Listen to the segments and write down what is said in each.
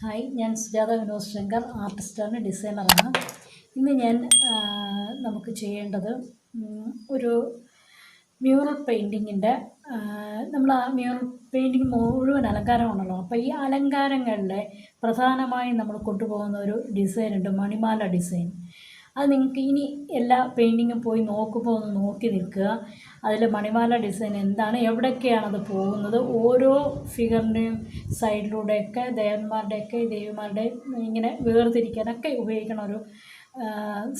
Hi, ഞാൻ സുജാത വിനോദ് ശങ്കർ, ആർട്ടിസ്റ്റാണ്, ഡിസൈനറാണ്. ഇന്ന് ഞാൻ നമുക്ക് ചെയ്യേണ്ടത് ഒരു മ്യൂറൽ പെയിൻറ്റിങ്ങിൻ്റെ നമ്മൾ ആ മ്യൂറൽ പെയിൻറ്റിങ് മുഴുവൻ അലങ്കാരമാണല്ലോ. അപ്പോൾ ഈ അലങ്കാരങ്ങളിലെ പ്രധാനമായും നമ്മൾ കൊണ്ടുപോകുന്ന ഒരു ഡിസൈനുണ്ട്, മണിമാല ഡിസൈൻ. അത് നിങ്ങൾക്ക് ഇനി എല്ലാ പെയിൻറ്റിങ്ങും പോയി നോക്കുമ്പോൾ ഒന്ന് നോക്കി നിൽക്കുക. അതിൽ മണിമാല ഡിസൈൻ എന്താണ്, എവിടെയൊക്കെയാണത് പോകുന്നത്, ഓരോ ഫിഗറിൻ്റെയും സൈഡിലൂടെയൊക്കെ ദേവന്മാരുടെയൊക്കെ ദേവിമാരുടെയും ഇങ്ങനെ വേർതിരിക്കാനൊക്കെ ഉപയോഗിക്കണ ഒരു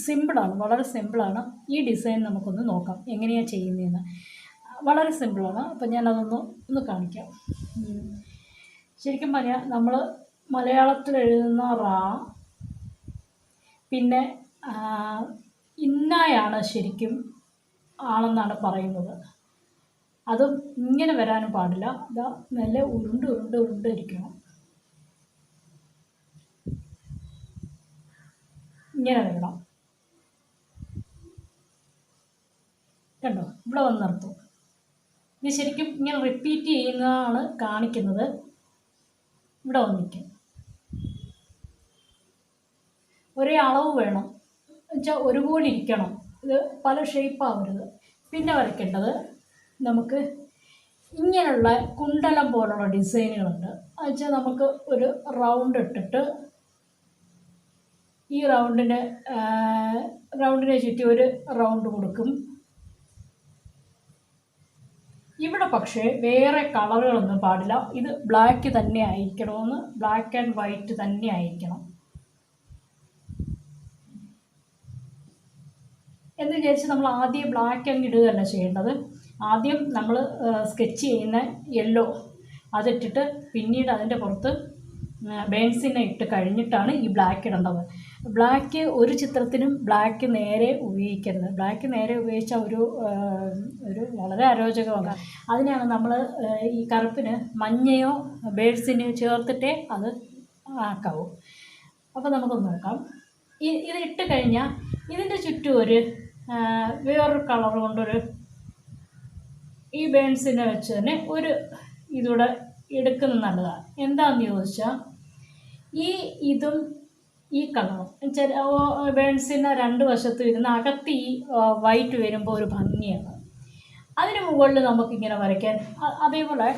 സിമ്പിളാണ്, വളരെ സിമ്പിളാണ്. ഈ ഡിസൈൻ നമുക്കൊന്ന് നോക്കാം എങ്ങനെയാണ് ചെയ്യുന്നതെന്ന്. വളരെ സിമ്പിളാണ്. അപ്പം ഞാനതൊന്ന് കാണിക്കാം. ശരിക്കും പറഞ്ഞാൽ നമ്മൾ മലയാളത്തിൽ എഴുതുന്ന റാ പിന്നെ ഇന്നായാണ് ശരിക്കും ആണെന്നാണ് പറയുന്നത്. അതും ഇങ്ങനെ വരാനും പാടില്ല. ഇതാ നല്ല ഉരുണ്ട് ഇരിക്കണം. ഇങ്ങനെ വരണം. കണ്ടോ, ഇവിടെ വന്ന് നിർത്തും. ഇത് ശരിക്കും ഇങ്ങനെ റിപ്പീറ്റ് ചെയ്യുന്നതാണ് കാണിക്കുന്നത്. ഇവിടെ വന്ന് നിൽക്കും. ഒരേ അളവ് വേണം എന്നുവെച്ചാൽ ഒരുപോലെ ഇരിക്കണം. ഇത് പല ഷേപ്പാവരുത്. പിന്നെ വരയ്ക്കേണ്ടത് നമുക്ക് ഇങ്ങനെയുള്ള കുണ്ടലം പോലുള്ള ഡിസൈനുകളുണ്ട്. എന്നുവെച്ചാൽ നമുക്ക് ഒരു റൗണ്ട് ഇട്ടിട്ട് ഈ റൗണ്ടിനെ ചുറ്റി ഒരു റൗണ്ട് കൊടുക്കും. ഇവിടെ പക്ഷേ വേറെ കളറുകളൊന്നും പാടില്ല. ഇത് ബ്ലാക്ക് തന്നെ ആയിരിക്കണമെന്ന്, ബ്ലാക്ക് ആൻഡ് വൈറ്റ് തന്നെ ആയിരിക്കണം എന്ന് വിചാരിച്ച് നമ്മൾ ആദ്യം ബ്ലാക്ക് അങ്ങ് ഇടുകയല്ല ചെയ്യേണ്ടത്. ആദ്യം നമ്മൾ സ്കെച്ച് ചെയ്യുന്ന യെല്ലോ അതിട്ടിട്ട് പിന്നീട് അതിൻ്റെ പുറത്ത് ബേൺസിനെ ഇട്ട് കഴിഞ്ഞിട്ടാണ് ഈ ബ്ലാക്ക് ഇടേണ്ടത്. ബ്ലാക്ക് ഒരു ചിത്രത്തിനും ബ്ലാക്ക് നേരെ ഉപയോഗിക്കരുത്. ബ്ലാക്ക് നേരെ ഉപയോഗിച്ചാൽ ഒരു വളരെ അരോചകമാണ്. അതിനാണ് നമ്മൾ ഈ കറുപ്പിന് മഞ്ഞയോ ബേഡ്സിനെയോ ചേർത്തിട്ടേ അത് ആക്കാവൂ. അപ്പോൾ നമുക്കൊന്ന് നോക്കാം. ഇത് ഇട്ട് കഴിഞ്ഞാൽ ഇതിൻ്റെ ചുറ്റും വേറൊരു കളർ കൊണ്ടൊരു ഈ ബേൺസിനെ വെച്ച് തന്നെ ഒരു ഇതൂടെ എടുക്കുന്നത് നല്ലതാണ്. എന്താണെന്ന് ചോദിച്ചാൽ ഇതും ഈ കളറും ബേൺസിൻ്റെ രണ്ട് വശത്തും ഇരുന്ന് അകത്ത് ഈ വൈറ്റ് വരുമ്പോൾ ഒരു ഭംഗിയാണ്. അതിന് മുകളിൽ നമുക്കിങ്ങനെ വരയ്ക്കാൻ അതേപോലെ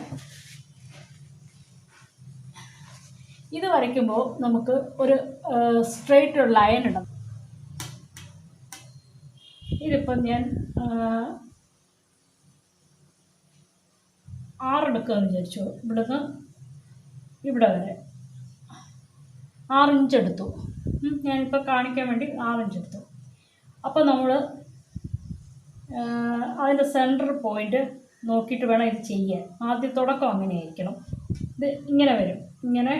ഇത് വരയ്ക്കുമ്പോൾ നമുക്ക് ഒരു സ്ട്രെയിറ്റ് ഒരു ലൈൻ ഇടണം. ഇതിപ്പം ഞാൻ 6 എടുക്കുകയെന്ന് വിചാരിച്ചു. ഇവിടുന്ന് ഇവിടെ വരെ 6 ഇഞ്ച് എടുത്തു. ഞാനിപ്പോൾ കാണിക്കാൻ വേണ്ടി 6 ഇഞ്ച് എടുത്തു. അപ്പോൾ നമ്മൾ അതിൻ്റെ സെൻറ്റർ പോയിൻ്റ് നോക്കിയിട്ട് വേണം ഇത് ചെയ്യാൻ. ആദ്യം തുടക്കം അങ്ങനെ ആയിരിക്കണം. ഇത് ഇങ്ങനെ വരും, ഇങ്ങനെ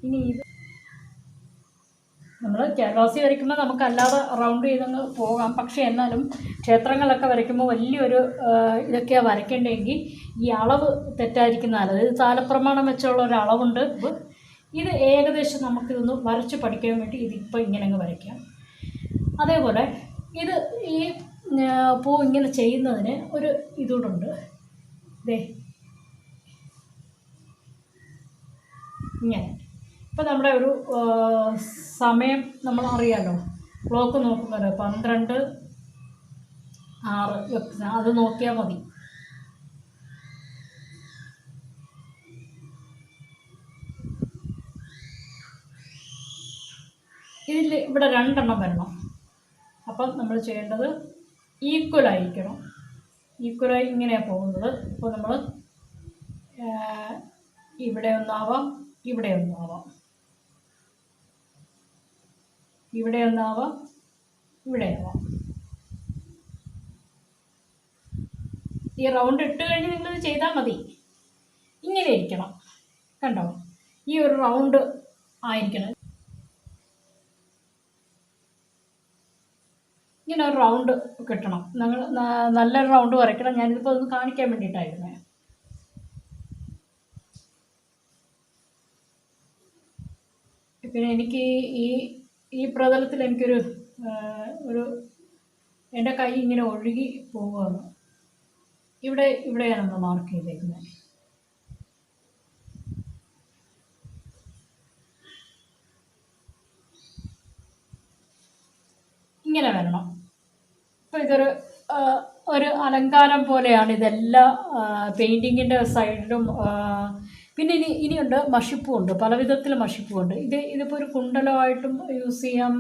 ഇനി ഇത് നമ്മൾ ക്യാൻവാസിൽ വരയ്ക്കുമ്പോൾ നമുക്കല്ലാതെ റൗണ്ട് ചെയ്തങ്ങ് പോകാം. പക്ഷേ എന്നാലും ക്ഷേത്രങ്ങളൊക്കെ വരയ്ക്കുമ്പോൾ വലിയൊരു ഇതൊക്കെയാണ് വരയ്ക്കേണ്ടതെങ്കിൽ ഈ അളവ് തെറ്റായിരിക്കുന്ന നല്ലത്. ഇത് താലപ്രമാണം വെച്ചുള്ള ഒരു അളവുണ്ട്. ഇത് ഏകദേശം നമുക്കിതൊന്ന് വരച്ച് പഠിക്കാൻ വേണ്ടി ഇതിപ്പോൾ ഇങ്ങനെ അങ്ങ് വരയ്ക്കാം. അതേപോലെ ഇത് ഈ പൂ ഇങ്ങനെ ചെയ്യുന്നതിന് ഒരു ഇതുകൂടുണ്ട്. ദേ ഇങ്ങനെ. ഇപ്പോൾ നമ്മുടെ ഒരു സമയം നമ്മൾ അറിയാമല്ലോ, ക്ലോക്ക് നോക്കുന്നത് 12:06 അത് നോക്കിയാൽ മതി. ഇതിൽ ഇവിടെ 2 എണ്ണം വരണം. അപ്പം നമ്മൾ ചെയ്യേണ്ടത് ഈക്വലായിരിക്കണം. ഈക്വലായി ഇങ്ങനെയാണ് പോകുന്നത്. അപ്പോൾ നമ്മൾ ഇവിടെ ഒന്നാവാം, ഇവിടെ ഒന്നാവാം, ഇവിടെ ഒന്നാവാം, ഇവിടെ ആവാം. ഈ റൗണ്ട് ഇട്ട് കഴിഞ്ഞ് നിങ്ങളിത് ചെയ്താൽ മതി. ഇങ്ങനെ ഇരിക്കണം. കണ്ടോ, ഈ ഒരു റൗണ്ട് ആയിരിക്കണം. ഇങ്ങനെ ഒരു റൗണ്ട് കിട്ടണം. നിങ്ങൾ നല്ലൊരു റൗണ്ട് വരയ്ക്കണം. ഞാനിതിപ്പോൾ ഒന്ന് കാണിക്കാൻ വേണ്ടിയിട്ടായിരുന്നേ. പിന്നെ എനിക്ക് ഈ പ്രതലത്തിൽ എനിക്കൊരു എൻ്റെ കൈ ഇങ്ങനെ ഒഴുകി പോവുകയാണ്. ഇവിടെയാണ് നമ്മൾ മാർക്ക് ചെയ്തേക്കുന്നത്. ഇങ്ങനെ വരണം. അപ്പോൾ ഇതൊരു ഒരു അലങ്കാരം പോലെയാണ് ഇതെല്ലാ പെയിൻറ്റിങ്ങിൻ്റെ സൈഡിലും. പിന്നെ ഇനിയുണ്ട് മഷിപ്പൂണ്ട്, പല വിധത്തിൽ മഷിപ്പൂണ്ട്. ഇതിപ്പോൾ ഒരു കുണ്ടലമായിട്ടും യൂസ് ചെയ്യാം.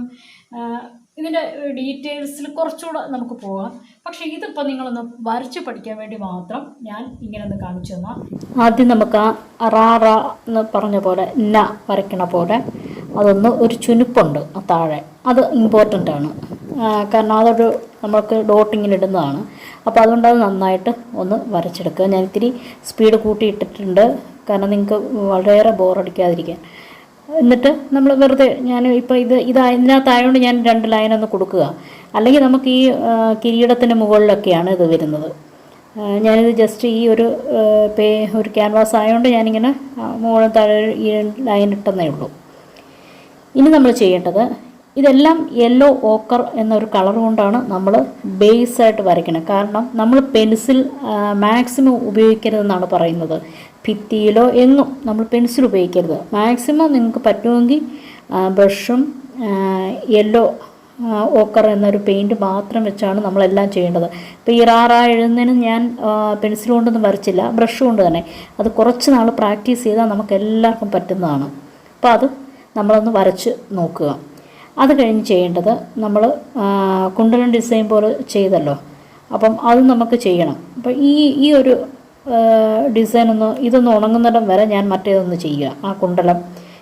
ഇതിൻ്റെ ഡീറ്റെയിൽസിൽ കുറച്ചുകൂടെ നമുക്ക് പോകാം. പക്ഷേ ഇതിപ്പോൾ നിങ്ങളൊന്ന് വരച്ച് പഠിക്കാൻ വേണ്ടി മാത്രം ഞാൻ ഇങ്ങനെ ഒന്ന് കാണിച്ചു തന്നാൽ. ആദ്യം നമുക്ക് ആ റാറ എന്ന് പറഞ്ഞ പോലെ ന വരയ്ക്കണ പോലെ അതൊന്ന് ഒരു ചുനുപ്പുണ്ട് താഴെ, അത് ഇമ്പോർട്ടൻ്റ് ആണ്. കാരണം അതൊരു നമുക്ക് ഡോട്ടിങ്ങിലിടുന്നതാണ്. അപ്പോൾ അതുകൊണ്ട് അത് നന്നായിട്ട് ഒന്ന് വരച്ചെടുക്കുക. ഞാൻ ഇത്തിരി സ്പീഡ് കൂട്ടിയിട്ടിട്ടുണ്ട്, കാരണം നിങ്ങൾക്ക് വളരെ ബോറടിക്കാതിരിക്കാൻ. എന്നിട്ട് നമ്മൾ വെറുതെ ഞാൻ ഇപ്പോൾ ഇതിനകത്തായതുകൊണ്ട് ഞാൻ 2 ലൈനൊന്ന് കൊടുക്കുക. അല്ലെങ്കിൽ നമുക്ക് ഈ കിരീടത്തിൻ്റെ മുകളിലൊക്കെയാണ് ഇത് വരുന്നത്. ഞാനിത് ജസ്റ്റ് ഈ ഒരു ക്യാൻവാസ് ആയതുകൊണ്ട് ഞാനിങ്ങനെ മുകളിൽ താഴെ ഈ ലൈൻ ഇട്ടെന്നേ ഉള്ളൂ. ഇനി നമ്മൾ ചെയ്യേണ്ടത്, ഇതെല്ലാം യെല്ലോ ഓക്കർ എന്നൊരു കളർ കൊണ്ടാണ് നമ്മൾ ബേസായിട്ട് വരയ്ക്കുന്നത്. കാരണം നമ്മൾ പെൻസിൽ മാക്സിമം ഉപയോഗിക്കരുതെന്നാണ് പറയുന്നത്. ഭിത്തിയിലോ എങ്ങും നമ്മൾ പെൻസിൽ ഉപയോഗിക്കരുത്. മാക്സിമം നിങ്ങൾക്ക് പറ്റുമെങ്കിൽ ബ്രഷും യെല്ലോ ഓക്കർ എന്നൊരു പെയിൻറ്റ് മാത്രം വെച്ചാണ് നമ്മളെല്ലാം ചെയ്യേണ്ടത്. ഇപ്പോൾ ഈ എഴുതുന്നതിന് ഞാൻ പെൻസിൽ കൊണ്ടൊന്നും വരച്ചില്ല, ബ്രഷ് കൊണ്ട് തന്നെ. അത് കുറച്ച് നാൾ പ്രാക്ടീസ് ചെയ്താൽ നമുക്ക് എല്ലാവർക്കും പറ്റുന്നതാണ്. അപ്പോൾ അത് നമ്മളൊന്ന് വരച്ച് നോക്കുക. അത് കഴിഞ്ഞ് ചെയ്യേണ്ടത്, നമ്മൾ കുണ്ടലൻ ഡിസൈൻ പോലെ ചെയ്തല്ലോ, അപ്പം അത് നമുക്ക് ചെയ്യണം. അപ്പോൾ ഈ ഒരു ഡിസൈൻ ഇതൊന്ന് ഉണങ്ങുന്നിടം വരെ ഞാൻ മറ്റേതൊന്ന് ചെയ്യുക. ആ കുണ്ടലം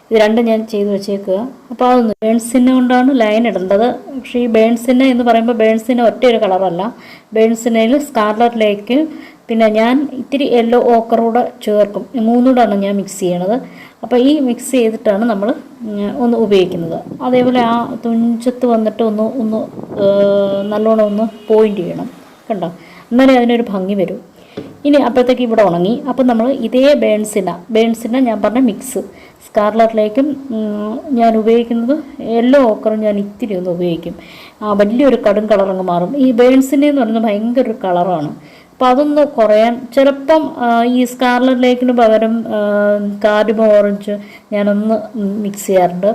ഇത് രണ്ടും ഞാൻ ചെയ്ത് വെച്ചേക്കുക. അപ്പോൾ അതൊന്ന് ബേൺസിനെ കൊണ്ടാണ് ലൈൻ ഇടേണ്ടത്. പക്ഷേ ഈ ബേൺസിനെ എന്ന് പറയുമ്പോൾ ബേൺസിനെ ഒറ്റയൊരു കളറല്ല. ബേൺസിനയിൽ സ്കാർലറ്റിലേക്ക് പിന്നെ ഞാൻ ഇത്തിരി യെല്ലോ ഓക്കറൂടെ ചേർക്കും. 3 കൂടെയാണ് ഞാൻ മിക്സ് ചെയ്യണത്. അപ്പോൾ ഈ മിക്സ് ചെയ്തിട്ടാണ് നമ്മൾ ഒന്ന് ഉപയോഗിക്കുന്നത്. അതേപോലെ ആ തുഞ്ചത്ത് വന്നിട്ട് ഒന്ന് നല്ലോണം ഒന്ന് പോയിൻ്റ് ചെയ്യണം, കണ്ടോ? എന്നാലേ അതിനൊരു ഭംഗി വരും. ഇനി അപ്പോഴത്തേക്ക് ഇവിടെ ഉണങ്ങി. അപ്പം നമ്മൾ ഇതേ ബേൺസിന ഞാൻ പറഞ്ഞ മിക്സ് സ്കാർലറ്റിലേക്കും ഞാൻ ഉപയോഗിക്കുന്നത് യെല്ലോ ഓക്കറും ഞാൻ ഇത്തിരി ഒന്ന് ഉപയോഗിക്കും. വലിയൊരു കടും കളറങ്ങ് മാറും. ഈ ബേൺസിൻ്റെ എന്ന് പറയുന്നത് ഭയങ്കര ഒരു കളറാണ്. അപ്പോൾ അതൊന്ന് കുറയാൻ ചിലപ്പം ഈ സ്കാർലറ്റിലേക്കിന് പകരം കാർഡമം ഓറഞ്ച് ഞാനൊന്ന് മിക്സ് ചെയ്യാറുണ്ട്.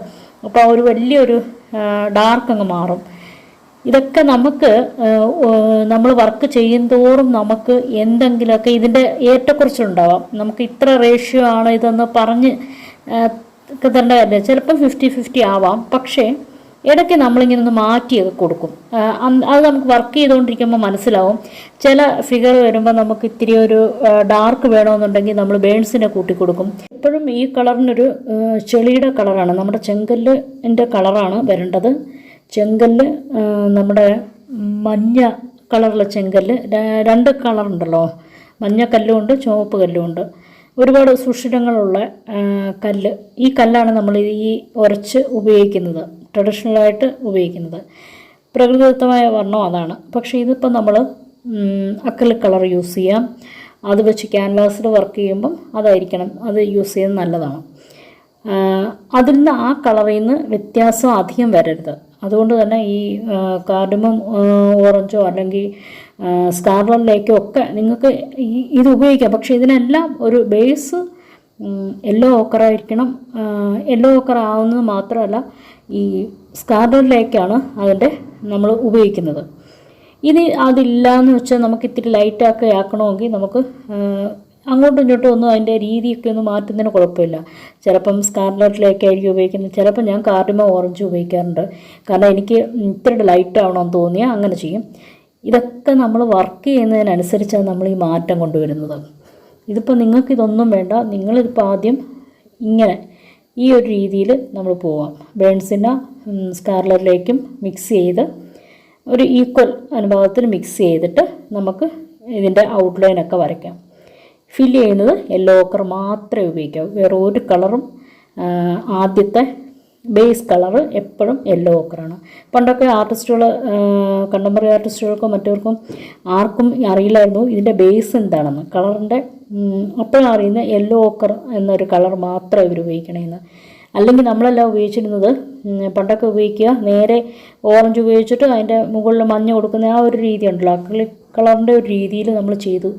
അപ്പോൾ ഒരു വലിയൊരു ഡാർക്ക് അങ്ങ് മാറും. ഇതൊക്കെ നമുക്ക് നമ്മൾ വർക്ക് ചെയ്യുന്തോറും നമുക്ക് എന്തെങ്കിലുമൊക്കെ ഇതിൻ്റെ ഏറ്റക്കുറച്ചിലുണ്ടാവാം. നമുക്ക് ഇത്ര റേഷ്യോ ആണ് ഇതെന്ന് പറഞ്ഞ് തരേണ്ട കാര്യമില്ല. ചിലപ്പോൾ 50-50 ആവാം. പക്ഷേ ഇടയ്ക്ക് നമ്മളിങ്ങനെ ഒന്ന് മാറ്റിയൊക്കെ കൊടുക്കും. അത് നമുക്ക് വർക്ക് ചെയ്തുകൊണ്ടിരിക്കുമ്പോൾ മനസ്സിലാവും. ചില ഫിഗർ വരുമ്പോൾ നമുക്ക് ഇത്തിരി ഒരു ഡാർക്ക് വേണമെന്നുണ്ടെങ്കിൽ നമ്മൾ ബേൺസിനെ കൂട്ടിക്കൊടുക്കും. എപ്പോഴും ഈ കളറിനൊരു ചെളിയുടെ കളറാണ്, നമ്മുടെ ചെങ്കല്ലിൻ്റെ കളറാണ് വരേണ്ടത്. ചെങ്കല്ല് നമ്മുടെ മഞ്ഞ കളറുള്ള ചെങ്കല്ല്, 2 കളറുണ്ടല്ലോ, മഞ്ഞ കല്ലുമുണ്ട് ചുവപ്പ് കല്ലുമുണ്ട്. ഒരുപാട് സുഷിരങ്ങളുള്ള കല്ല്. ഈ കല്ലാണ് നമ്മൾ ഈ ഉരച്ച് ഉപയോഗിക്കുന്നത്, ട്രഡീഷണലായിട്ട് ഉപയോഗിക്കുന്നത്. പ്രകൃതിദത്തമായ വർണ്ണം അതാണ്. പക്ഷേ ഇതിപ്പോൾ നമ്മൾ അക്രിലിക് കളർ യൂസ് ചെയ്യാം. അത് വെച്ച് ക്യാൻവാസിൽ വർക്ക് ചെയ്യുമ്പം അതായിരിക്കണം, അത് യൂസ് ചെയ്യുന്നത് നല്ലതാണ്. അതിൽ നിന്ന് ആ കളറിൽ നിന്ന് വ്യത്യാസം അധികം വരരുത്. അതുകൊണ്ട് തന്നെ ഈ കാർഡമം ഓറഞ്ചോ അല്ലെങ്കിൽ സ്കാർലറ്റിലേക്കോ ഒക്കെ നിങ്ങൾക്ക് ഇത് ഉപയോഗിക്കാം. പക്ഷേ ഇതിനെല്ലാം ഒരു ബേസ് യെല്ലോ ഓക്കറായിരിക്കണം. യെല്ലോ ഓക്കർ ആവുന്നത് മാത്രമല്ല, ഈ സ്കാർലറ്റിലേക്കാണ് അതിൻ്റെ നമ്മൾ ഉപയോഗിക്കുന്നത്. ഇനി അതില്ലാന്ന് വെച്ചാൽ നമുക്ക് ഇത്തിരി ലൈറ്റാക്കി ആക്കണമെങ്കിൽ നമുക്ക് അങ്ങോട്ടും ഇങ്ങോട്ടും ഒന്നും അതിൻ്റെ രീതിയൊക്കെ ഒന്ന് മാറ്റുന്നതിന് കുഴപ്പമില്ല. ചിലപ്പം സ്കാർലറ്റിലേക്കായിരിക്കും ഉപയോഗിക്കുന്നത്, ചിലപ്പോൾ ഞാൻ കാർഡമം ഓറഞ്ച് ഉപയോഗിക്കാറുണ്ട്. കാരണം എനിക്ക് ഇത്തിരി ലൈറ്റ് ആവണമെന്ന് തോന്നിയാൽ അങ്ങനെ ചെയ്യും. ഇതൊക്കെ നമ്മൾ വർക്ക് ചെയ്യുന്നതിനനുസരിച്ചാണ് നമ്മൾ ഈ മാറ്റം കൊണ്ടുവരുന്നത്. ഇതിപ്പോൾ നിങ്ങൾക്കിതൊന്നും വേണ്ട. നിങ്ങളിതിപ്പോൾ ആദ്യം ഇങ്ങനെ ഈ ഒരു രീതിയിൽ നമ്മൾ പോവാം. ബേൺസിനെ സ്കാർലറ്റിലേക്കും മിക്സ് ചെയ്ത് ഒരു ഈക്വൽ അനുപാതത്തിൽ മിക്സ് ചെയ്തിട്ട് നമുക്ക് ഇതിൻ്റെ ഔട്ട്ലൈനൊക്കെ വരയ്ക്കാം. ഫില്ല് ചെയ്യുന്നത് യെല്ലോ ഓക്കർ മാത്രമേ ഉപയോഗിക്കാവൂ. വേറെ ഒരു കളറും ആദ്യത്തെ ബേസ് കളറ് എപ്പോഴും യെല്ലോ ഓക്കറാണ്. പണ്ടൊക്കെ ആർട്ടിസ്റ്റുകൾ, കണ്ടംപററി ആർട്ടിസ്റ്റുകൾക്കും മറ്റവർക്കും ആർക്കും അറിയില്ലായിരുന്നു ഇതിൻ്റെ ബേസ് എന്താണെന്ന്, കളറിൻ്റെ. അപ്പോഴാണ് അറിയുന്നത് യെല്ലോ ഓക്കർ എന്നൊരു കളർ മാത്രമേ ഇവർ ഉപയോഗിക്കണമെന്ന്. അല്ലെങ്കിൽ നമ്മളെല്ലാം ഉപയോഗിച്ചിരുന്നത്, പണ്ടൊക്കെ ഉപയോഗിക്കുക നേരെ ഓറഞ്ച് ഉപയോഗിച്ചിട്ട് അതിൻ്റെ മുകളിൽ മഞ്ഞ കൊടുക്കുന്ന ആ ഒരു രീതി ഉണ്ടല്ലോ, അക്രിലിക് കളറിൻ്റെ ഒരു രീതിയിൽ നമ്മൾ ചെയ്തു.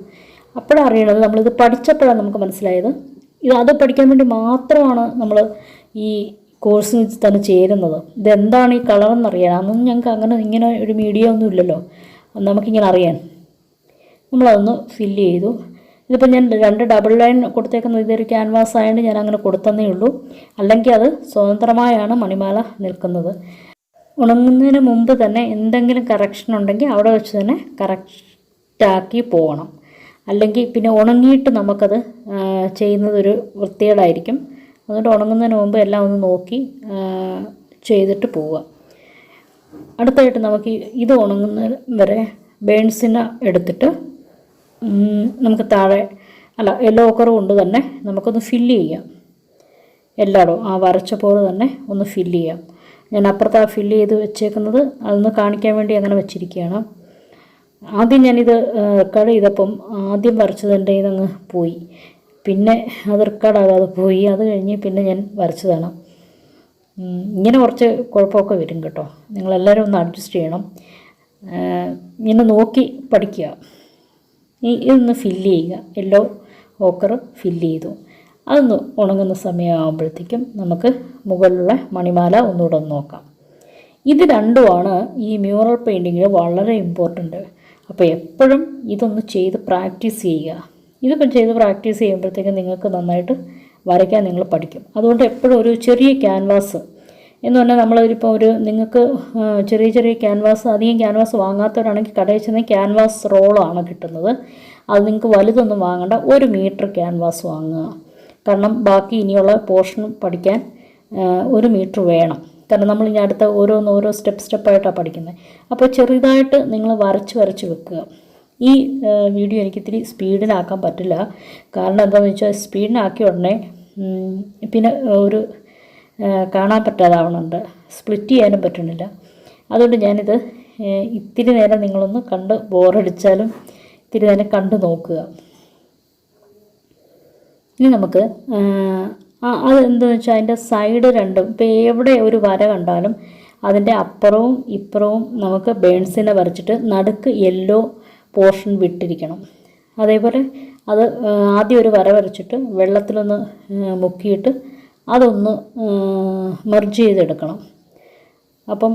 അപ്പോഴാണ് അറിയണത്, നമ്മളിത് പഠിച്ചപ്പോഴാണ് നമുക്ക് മനസ്സിലായത്. അത് പഠിക്കാൻ വേണ്ടി മാത്രമാണ് നമ്മൾ ഈ കോഴ്സിന് തന്നെ ചേരുന്നത്. ഇതെന്താണ് ഈ കളറെന്നറിയാൻ അതൊന്നും ഞങ്ങൾക്ക് അങ്ങനെ ഇങ്ങനെ ഒരു മീഡിയ ഒന്നും ഇല്ലല്ലോ, നമുക്കിങ്ങനെ അറിയാൻ. നമ്മളതൊന്ന് ഫില്ല് ചെയ്തു. ഇതിപ്പോൾ ഞാൻ 2 ഡബിൾ ലൈൻ കൊടുത്തേക്കുന്നത് ഇതൊരു ക്യാൻവാസ് ആയതുകൊണ്ട് ഞാൻ അങ്ങനെ കൊടുത്തന്നേ ഉള്ളൂ. അല്ലെങ്കിൽ അത് സ്വതന്ത്രമായാണ് മണിമാല നിൽക്കുന്നത്. ഉണങ്ങുന്നതിന് മുമ്പ് തന്നെ എന്തെങ്കിലും കറക്ഷൻ ഉണ്ടെങ്കിൽ അവിടെ വെച്ച് തന്നെ കറക്റ്റാക്കി പോകണം. അല്ലെങ്കിൽ പിന്നെ ഉണങ്ങിയിട്ട് നമുക്കത് ചെയ്യുന്നതൊരു വൃത്തികേടായിരിക്കും. അതുകൊണ്ട് ഉണങ്ങുന്നതിന് മുമ്പ് എല്ലാം ഒന്ന് നോക്കി ചെയ്തിട്ട് പോവുക. അടുത്തായിട്ട് നമുക്ക് ഇത് ഉണങ്ങുന്ന വരെ ബേൺസിന് എടുത്തിട്ട് നമുക്ക് താഴെ യെല്ലോ ഓക്കർ കൊണ്ട് തന്നെ നമുക്കൊന്ന് ഫില്ല് ചെയ്യാം. എല്ലായിടവും ആ വരച്ച പോലെ തന്നെ ഒന്ന് ഫില്ല് ചെയ്യാം. ഞാൻ അപ്പുറത്ത് ഫില്ല് ചെയ്ത് വെച്ചേക്കുന്നത് അതൊന്ന് കാണിക്കാൻ വേണ്ടി അങ്ങനെ വെച്ചിരിക്കുകയാണ്. ആദ്യം ഞാനിത് റെക്കോർഡ് ചെയ്തപ്പം ആദ്യം വരച്ചതിൻ്റെ ഇതങ്ങ് പോയി, പിന്നെ അത് റെക്കോർഡാകാതെ പോയി. അത് കഴിഞ്ഞ് പിന്നെ ഞാൻ വരച്ചതാണ്. ഇങ്ങനെ കുറച്ച് കുഴപ്പമൊക്കെ വരും കേട്ടോ. നിങ്ങളെല്ലാവരും ഒന്ന് അഡ്ജസ്റ്റ് ചെയ്യണം. ഇങ്ങനെ നോക്കി പഠിക്കുക. ഇതൊന്ന് ഫില്ല് ചെയ്യുക. യെല്ലോ ഓക്കർ ഫില്ല് ചെയ്തു. അതൊന്ന് ഉണങ്ങുന്ന സമയമാകുമ്പോഴത്തേക്കും നമുക്ക് മുകളിലുള്ള മണിമാല ഒന്നുകൂടെ ഒന്ന് നോക്കാം. ഇത് രണ്ടുമാണ് ഈ മ്യൂറൽ പെയിൻറ്റിങ്ങിൽ വളരെ ഇമ്പോർട്ടൻ്റ്. അപ്പോൾ എപ്പോഴും ഇതൊന്ന് ചെയ്ത് പ്രാക്ടീസ് ചെയ്യുക. ഇതൊക്കെ ചെയ്ത് പ്രാക്ടീസ് ചെയ്യുമ്പോഴത്തേക്കും നിങ്ങൾക്ക് നന്നായിട്ട് വരയ്ക്കാൻ നിങ്ങൾ പഠിക്കും. അതുകൊണ്ട് എപ്പോഴും ഒരു ചെറിയ ക്യാൻവാസ് എന്ന് പറഞ്ഞാൽ നമ്മളിപ്പോൾ നിങ്ങൾക്ക് ചെറിയ ചെറിയ ക്യാൻവാസ്, അധികം ക്യാൻവാസ് വാങ്ങാത്തവരാണെങ്കിൽ കടയിൽ ചെന്ന് ക്യാൻവാസ് റോളാണ് കിട്ടുന്നത്. അത് നിങ്ങൾക്ക് വലുതൊന്നും വാങ്ങണ്ട, 1 മീറ്റർ ക്യാൻവാസ് വാങ്ങുക. കാരണം ബാക്കി ഇനിയുള്ള പോർഷൻ പഠിക്കാൻ 1 മീറ്റർ വേണം. കാരണം നമ്മൾ ഇനി അടുത്ത ഓരോ സ്റ്റെപ്പായിട്ടാണ് പഠിക്കുന്നത്. അപ്പോൾ ചെറുതായിട്ട് നിങ്ങൾ വരച്ച് വെക്കുക. ഈ വീഡിയോ എനിക്കിത്തിരി സ്പീഡിനാക്കാൻ പറ്റില്ല. കാരണം എന്താണെന്ന് വെച്ചാൽ സ്പീഡിനാക്കിയ ഉടനെ പിന്നെ കാണാൻ പറ്റാതാവണുണ്ട്, സ്പ്ലിറ്റ് ചെയ്യാനും പറ്റണില്ല. അതുകൊണ്ട് ഞാനിത് ഇത്തിരി നേരം നിങ്ങളൊന്ന് കണ്ട് ബോറടിച്ചാലും ഇത്തിരി നേരം കണ്ടു നോക്കുക. ഇനി നമുക്ക് അതെന്താണെന്ന് വെച്ചാൽ അതിൻ്റെ സൈഡ് രണ്ടും ഇപ്പോൾ എവിടെ ഒരു വര കണ്ടാലും അതിൻ്റെ അപ്പുറവും ഇപ്പുറവും നമുക്ക് ബേൺസിനെ വരച്ചിട്ട് നടുക്ക് യെല്ലോ പോർഷൻ വിട്ടിരിക്കണം. അതേപോലെ അത് ആദ്യം ഒരു വര വരച്ചിട്ട് വെള്ളത്തിലൊന്ന് മുക്കിയിട്ട് അതൊന്ന് മെർജ് ചെയ്തെടുക്കണം. അപ്പം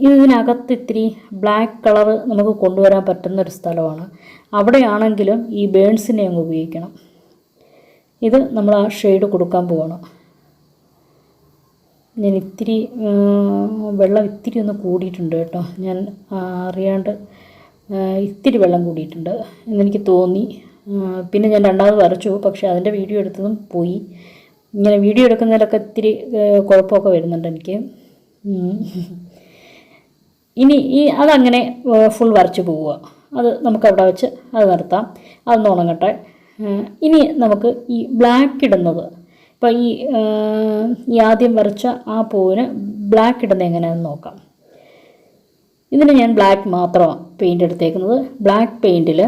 ഇതിനകത്ത് ഇത്തിരി ബ്ലാക്ക് കളർ നമുക്ക് കൊണ്ടുവരാൻ പറ്റുന്നൊരു സ്ഥലമാണ്. അവിടെയാണെങ്കിലും ഈ ബേൺസിനെ അങ്ങ് ഉപയോഗിക്കണം. ഇത് നമ്മൾ ആ ഷെയ്ഡ് കൊടുക്കാൻ പോകണം. ഞാൻ ഇത്തിരി വെള്ളം ഇത്തിരി ഒന്ന് കൂടിയിട്ടുണ്ട് കേട്ടോ. ഞാൻ അറിയാണ്ട് ഇത്തിരി വെള്ളം കൂടിയിട്ടുണ്ട് എന്നെനിക്ക് തോന്നി. പിന്നെ ഞാൻ രണ്ടാമത് വരച്ചു, പക്ഷേ അതിൻ്റെ വീഡിയോ എടുത്തതും പോയി. ഇങ്ങനെ വീഡിയോ എടുക്കുന്നതിലൊക്കെ ഇത്തിരി കുഴപ്പമൊക്കെ വരുന്നുണ്ട് എനിക്ക്. ഇനി അതങ്ങനെ ഫുൾ വരച്ച് പോവുക. അത് നമുക്കവിടെ വെച്ച് അത് നിർത്താം. അതൊന്ന് ഉണങ്ങട്ടെ. ഇനി നമുക്ക് ഈ ബ്ലാക്ക് ഇടുന്നത്, ഇപ്പോൾ ഈ ആദ്യം വരച്ച ആ പൂവിന് ബ്ലാക്ക് ഇടുന്നത് എങ്ങനെയാണെന്ന് നോക്കാം. ഇതിന് ഞാൻ ബ്ലാക്ക് മാത്രമാണ് പെയിൻ്റ് എടുത്തേക്കുന്നത്. ബ്ലാക്ക് പെയിൻറ്റിൽ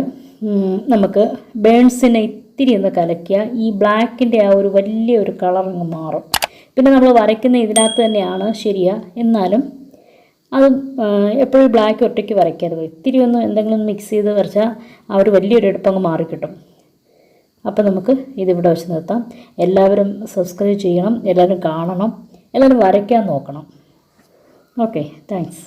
നമുക്ക് ബേൺസിനെ ഇത്തിരി ഒന്ന് കലക്കിയ ഈ ബ്ലാക്കിൻ്റെ ആ ഒരു വലിയൊരു കളർ അങ്ങ് മാറും. പിന്നെ നമ്മൾ വരയ്ക്കുന്ന ഇതിനകത്ത് തന്നെയാണ് ശരിയാ, എന്നാലും അത് എപ്പോഴും ബ്ലാക്ക് ഒറ്റയ്ക്ക് വരയ്ക്കരുത്. ഇത്തിരി ഒന്ന് എന്തെങ്കിലും മിക്സ് ചെയ്ത് വരച്ചാൽ ആ ഒരു വലിയൊരു എടുപ്പങ്ങ് മാറിക്കിട്ടും. അപ്പോൾ നമുക്ക് ഇതിവിടെ വെച്ച് നിർത്താം. എല്ലാവരും സബ്സ്ക്രൈബ് ചെയ്യണം, എല്ലാവരും കാണണം, എല്ലാവരും വരയ്ക്കാൻ നോക്കണം. Okay, thanks.